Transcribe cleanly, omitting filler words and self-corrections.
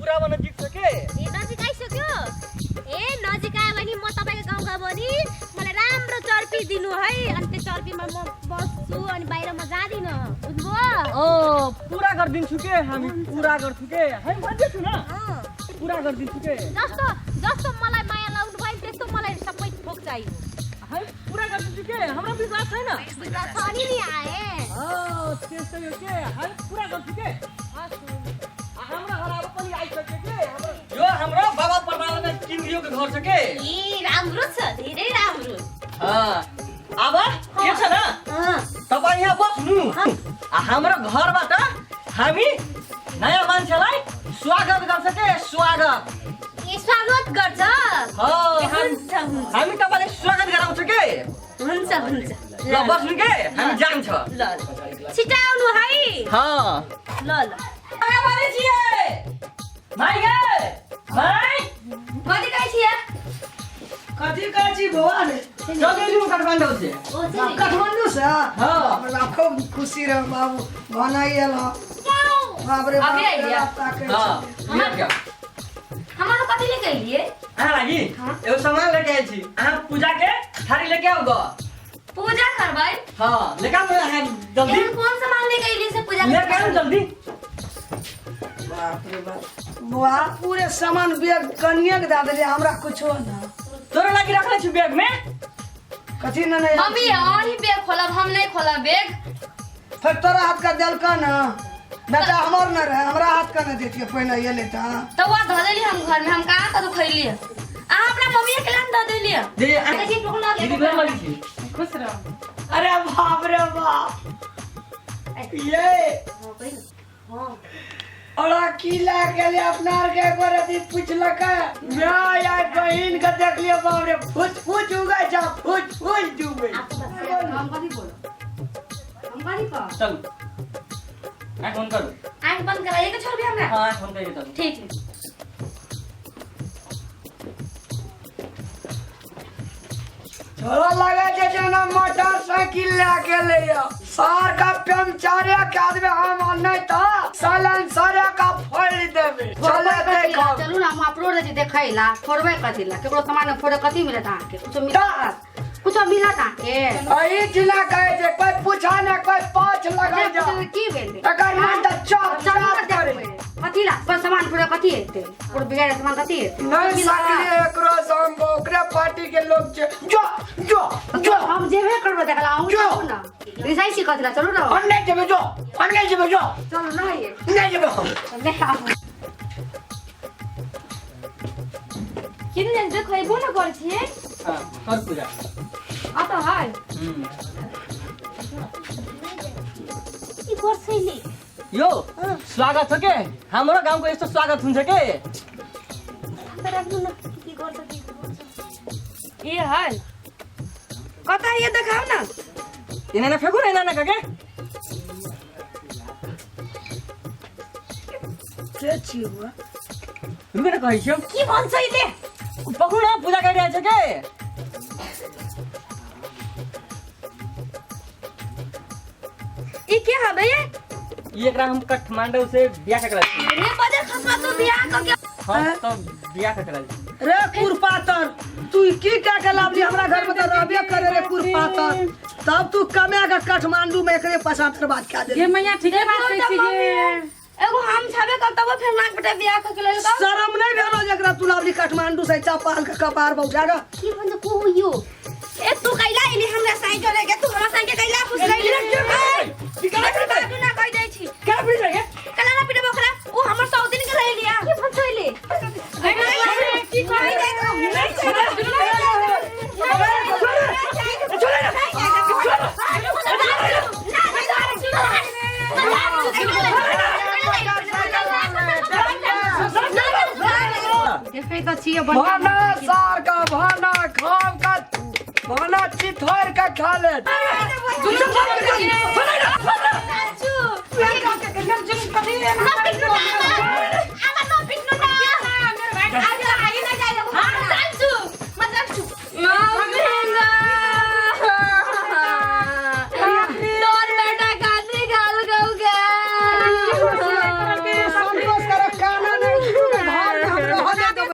पुरामा नजिक छ के ए नजिक आइसक्यो ए नजिक आयो भने म तपाईको गाउँका बनी मलाई राम्रो चर्पी दिनु है अनि त्यो चर्पीमा म बस्छु अनि बाहिर म जादिन बुझ्नुभयो पुरा गर्दिन्छु के हामी पुरा गर्छु के हामी भन्दैछु न पुरा गर्दिन्छु के जस्तो जस्तो मलाई माया लाउनु भयो त्यस्तो मलाई सबै थोक चाहियो हामी पुरा गर्दिन्छु के हाम्रो विश्वास छैन विश्वास छ नि आए त्यस्तै हो के हामी पुरा गर्छु के हाम्रो घरको पनि आइसक्यो के यो हाम्रो बाबा परमानन्द किन्दियोको घर छ के ए राम्रो छ धेरै राम्रो अब के छ न तपाईँ यहाँ बस्नु हाम्रो घरबाट हामी नयाँ मान्छेलाई स्वागत गर्छ के स्वागत ए स्वागत गर्छ हुन्छ हामी तपाईलाई स्वागत गराउँछ के हुन्छ हुन्छ ल बस्नु के हामी जान्छ ल छिटो आउनु है ल ल आगे वाले छिए भाइ गे भाइ कति काई छिया कथी काची भवान जगेलु काठमाडौँ से ओ चाहिँ काठमाडौँ से हाँ। हमरा खूब खुशी रह बाबू बनाइएल बाप रे अभी आइडिया। हां ये क्या हमारो कति लेके आइलिए आ लागि एगो सामान लेके आइल छी अहाँ पूजा के थारी लेके आउ ग पूजा करबै हां लेके आउ अहाँ जल्दी एहन कोन सामान लेके आइलिए से पूजा लेके आउ जल्दी बाप रे बाप बुआ पूरे सामान बैग कनिया के दे देलिए हमरा कुछो ना तोरा लागि रखले छु बैग में कथी ना नहीं मम्मी और ही बैग खोलब हम नहीं खोला बैग फिर तोरा हाथ का देल का ना बेटा हमर ना रहे हमरा हाथ का ना देतिए पहिने ये लेता तो वो धो देली हम घर में हम कहां कदो खइलिए आ अपना मम्मी के लान दे देलिए दे देखिए टोकना ले दीदी घर लगी छी खुश रहो अरे बाप रे बाप ये हां और किला के लिए अपना के एक बार अभी पूछलक मैं यार बहन के देख लियो बाप रे फुच उगा जा फुच डूबे हम कभी बोलो हम कभी का चल आँख बंद करो आंख बंद कराइए के छोड़ भी हमरा हाँ आँख बंद करिए चलो ठीक है छोरा लगा जे जना मोटरसाइकिल लेके ले सार का पंचर के आदमी हम नहीं था सालन सारे का फोड़ देबे चले देखो चलू ना हम अपलोड दे देखैला फोड़बे कथिला केकरो सामान फोड़े कथि मिलत आके कुछ मिलत आके अई जिला कहे जे कोई पूछा ना कोई पाँच लगा जा की भेल अगर मन त चौक चौक करे कथिला पर सामान फोड़े कथि हेते और बिगाड़े सामान कथि हेते नहीं सकले एकरो संग ओकरे पार्टी के लोग जे जो हम जेबे करबे देखला आऊ जो। ना रिसाई सी कथिला चलू ना अन्ने जेबे जो चलू ना ये नहीं जेबे हम ले आओ किन दिन से खइबो ना कर छिए हाँ कर पूजा आ त हाय ई गर्छैले यो स्वागत छ के हाम्रो गाउँको यस्तो स्वागत हुन्छ के त राख्नु न के गर्छ के गर्छ ये हाल कता ये देखाऊ ना इनाना फेकु न इनाना के के छी हुआ रुकेर कहै छियौ के भन्छ इले पक्नु न पूजा गरिरहेछ के ई के हबे ये ये एकरा हम काठमांडू से बियाह करा छी ने बजे खसमा तो बियाह क के हां तो बियाह करा छी रे कुरपातर तू की क्या के लावली हमरा घर में तो रहबे करे रे कुरपातर तब तू कमे के काठमांडू में एकरे पसातर बात क्या दे ये मैया ठीके बात कहै छी गे एगो हम छाबे कर तब फिर नाक बेटा बियाह क के लेल का शर्म नहीं भेलो जकरा तू लावली काठमांडू से चापाल के कपार बहु जागा की भन्छ को हो यो ए तू कैला इली हमरा साइकिल लेके तू हमरा साइकिल कैला पूछ रही तू ना कह दै छी क्या पूछ रहे कला ना पिटे बखरा ओ हमर 100 दिन के ले लिया की भन्छ इले की कहि दे देखै त छियै भाना सार का भाना खाम का भाना चिथोर का खा ले चुप